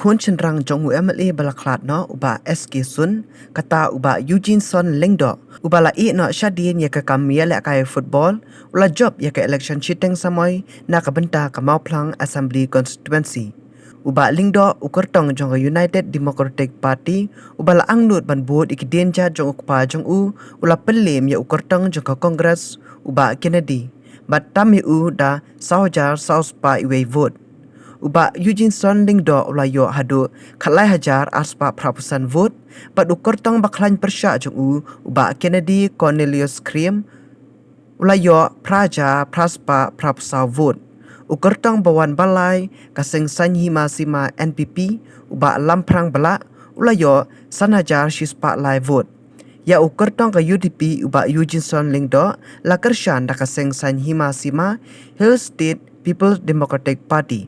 kun cenderang jong MLA balaklat no uba SK Sun kata uba Eugeneson Lyngdoh uba la no syadin ya ke kamia le kai football ula job ya ke election chiteng samoy naka bynta ka Mawphlang Assembly Constituency uba Lyngdoh ukertong jong United Democratic Party uba la angnut ban board ikdenja jong ukpa jong ula pelim ya ukertong jong ka Congress uba Kennedy but tami da saujar sauspa iwe vote uba Eugeneson Lyngdoh ulayo hadu khalai hajar aspa prapusan vote but ukertong baklan persya jong uba Kennedy Cornelius Cream ulayo praja praspa prapusau vote ukertong bawan balai kaseng sanhima sima NPP uba lamprang bala ulayo sanajar shispa lai vote ya ukertong ka UDP uba Eugeneson Lyngdoh la kershan da kaseng sanhima sima Hill State People's Democratic Party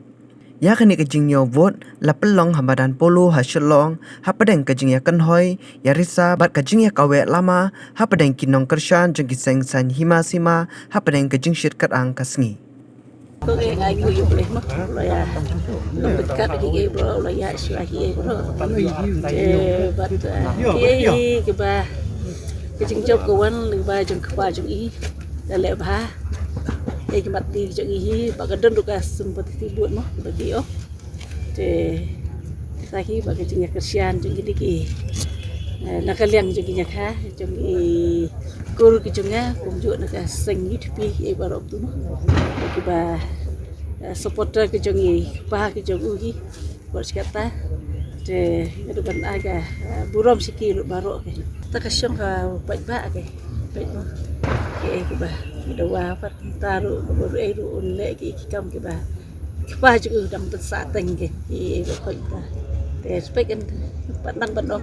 ya kini kejing yo vote la pelong hamadan polo ha Shillong ha padeng kejing ya kanhoi ya risa bat kejing ya kawe lama ha padeng kinong kershan jeng kiseng sanhima sima ha padeng kejing shirkat ang kasngi có cái ai cũng yêu lấy mất rồi à nó bị cắt cái gì bro rồi ya sửa gì bro cái bắt cái ba cái chứng chụp của anh là ba chứng qua chứng ý là lẽ ba cái mặt đi chứng ý bà cái đơn được cái sympathy buồn mất bà kêu thì sai khi bà cái chứng nhạc Christian chứng cái naka liang chứng nhạc khác chứng cô cái chứng á cũng chọn là cái sinh ít pi cái bà rộp tu cái bà supporter cái chứng gì ba cái chứng ugi buat kata thì cái bạn ai cả burom siki bà rộp cái ta cái xong cái bệnh bạ cái bệnh nó cái bà đầu vào phát ta rồi rồi ấy rồi lệ cái cầm cái bà chữ đâm tất xã tình cái bệnh ta để spek bạn năng bận đâu